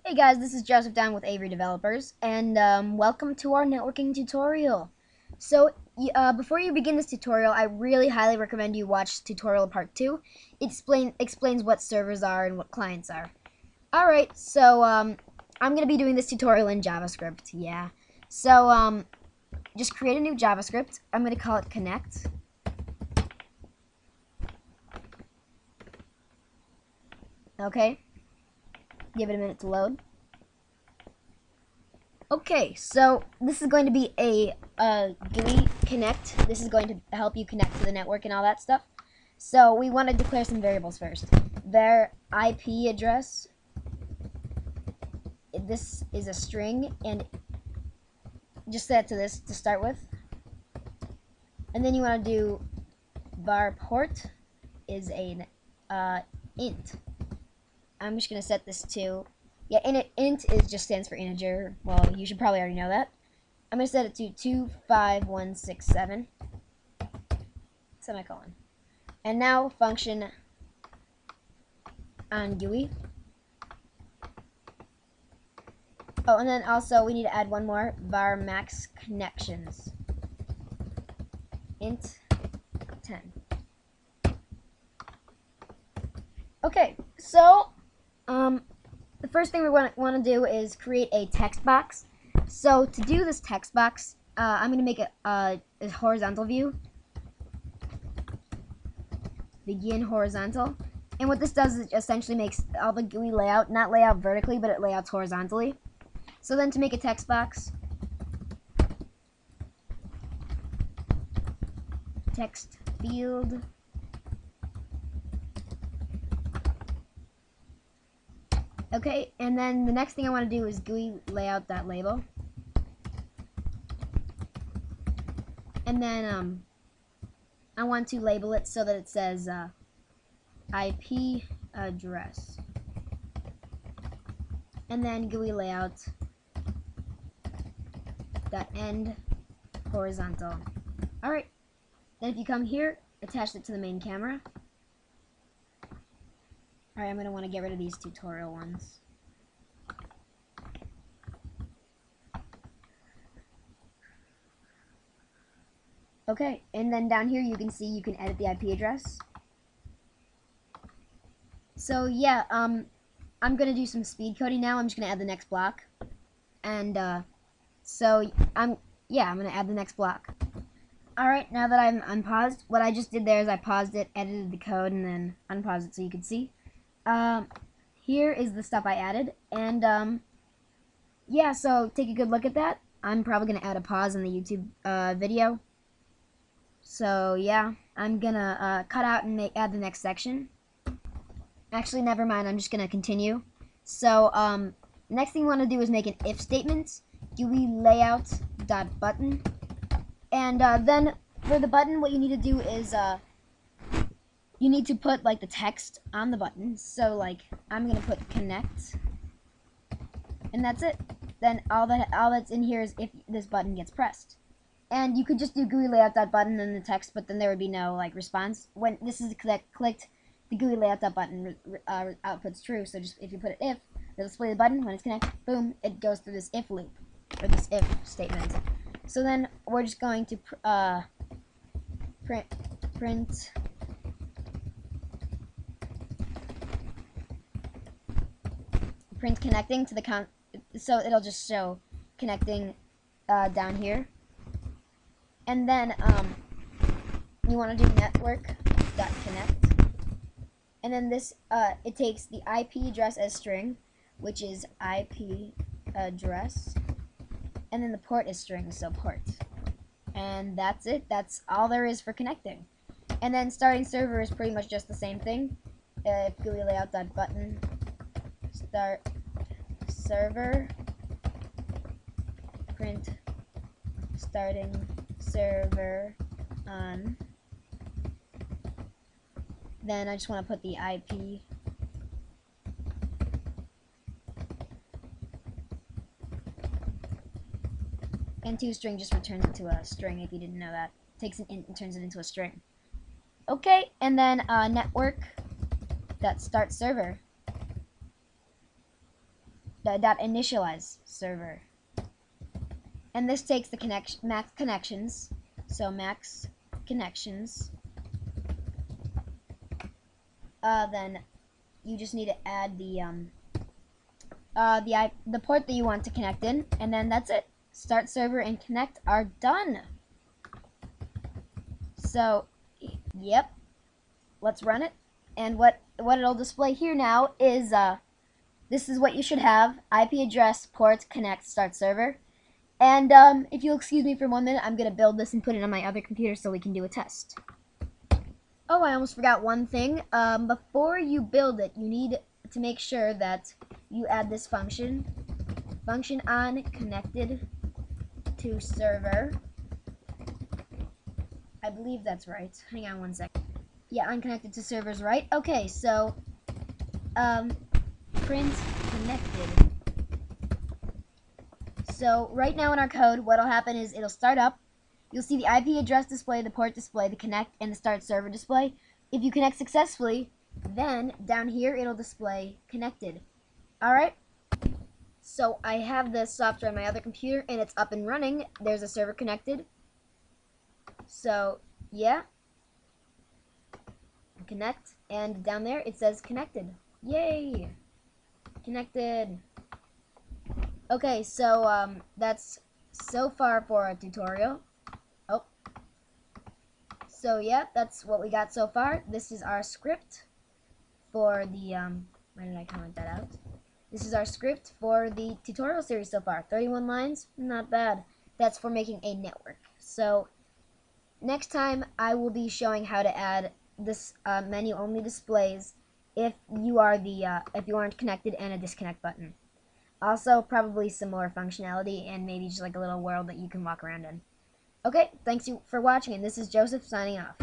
Hey guys, this is Joseph down with AveryDevelopers, and welcome to our networking tutorial. So, before you begin this tutorial, I really highly recommend you watch tutorial part 2. It explains what servers are and what clients are. Alright, so I'm going to be doing this tutorial in JavaScript, yeah. So, just create a new JavaScript. I'm going to call it connect. Okay. Give it a minute to load. Okay, so this is going to be a GUI connect. This is going to help you connect to the network and all that stuff. So we want to declare some variables first. Their IP address. This is a string, and just set to this to start with. And then you want to do var port is an int. I'm just going to set this to, yeah, int is just stands for integer. Well, you should probably already know that. I'm going to set it to 25167, semicolon. And now function on GUI. Oh, and then also we need to add one more, var max connections, int 10. Okay, so the first thing we want to do is create a text box. So to do this text box, I'm going to make a horizontal view. Begin horizontal. And what this does is it essentially makes all the GUI layout, not layout vertically, but it layouts horizontally. So then to make a text box, text field, okay, and then the next thing I want to do is GUI layout.label. And then I want to label it so that it says IP address. And then GUI layout.end horizontal. Alright. Then if you come here, attach it to the main camera. Alright, I'm going to want to get rid of these tutorial ones. Okay, and then down here you can see you can edit the IP address. So yeah, I'm going to do some speed coding now. I'm just going to add the next block. And so I'm going to add the next block. Alright, now that I'm unpaused, what I just did there is I paused it, edited the code, and then unpaused it so you could see. Here is the stuff I added, and yeah, so take a good look at that. I'm probably going to add a pause in the YouTube video. So yeah, I'm going to cut out and add the next section. Actually, never mind, I'm just going to continue. So the next thing we want to do is make an if statement, GUI layout.button. And then for the button, what you need to do is you need to put like the text on the button. So like I'm gonna put connect, and that's it. Then all that's in here is if this button gets pressed. And you could just do GUI layout.button and the text, but then there would be no like response. When this is clicked, the GUI layout.button outputs true. So just if you put it if, it'll display the button. When it's connected, boom, it goes through this if loop or this if statement. So then we're just going to print connecting to the count, so it'll just show connecting down here. And then you want to do network.connect, and then this it takes the IP address as string, which is IP address, and then the port is string, so port. And that's it. That's all there is for connecting. And then starting server is pretty much just the same thing. GUI layout.button start server, print starting server on. Then I just want to put the IP and toString just returns it to a string if you didn't know that. It takes an int and turns it into a string. Okay, and then network.startServer. dot initialize server, and this takes the max connections. So max connections. Then you just need to add the port that you want to connect in, and then that's it. Start server and connect are done. So, yep. Let's run it. And what it'll display here now is this is what you should have: IP address, port, connect, start server. And if you'll excuse me for 1 minute, I'm gonna build this and put it on my other computer so we can do a test. Oh, I almost forgot one thing. Before you build it, you need to make sure that you add this function on connected to server. I believe that's right. Hang on 1 second. Yeah, unconnected to servers, right? Okay, so print connected. So right now in our code, what'll happen is it'll start up. You'll see the IP address display, the port display, the connect, and the start server display. If you connect successfully, then down here it'll display connected. Alright? So I have this software on my other computer and it's up and running. There's a server connected. So yeah. Connect, and down there it says connected. Yay! Connected. Okay, so that's so far for our tutorial. Oh. So yeah, that's what we got so far. This is our script for the why did I comment that out? This is our script for the tutorial series so far. 31 lines, not bad. That's for making a network. So next time I will be showing how to add this menu only displays if you aren't connected, and a disconnect button. Also, probably some more functionality and maybe just like a little world that you can walk around in. Okay, thanks for watching, and this is Joseph signing off.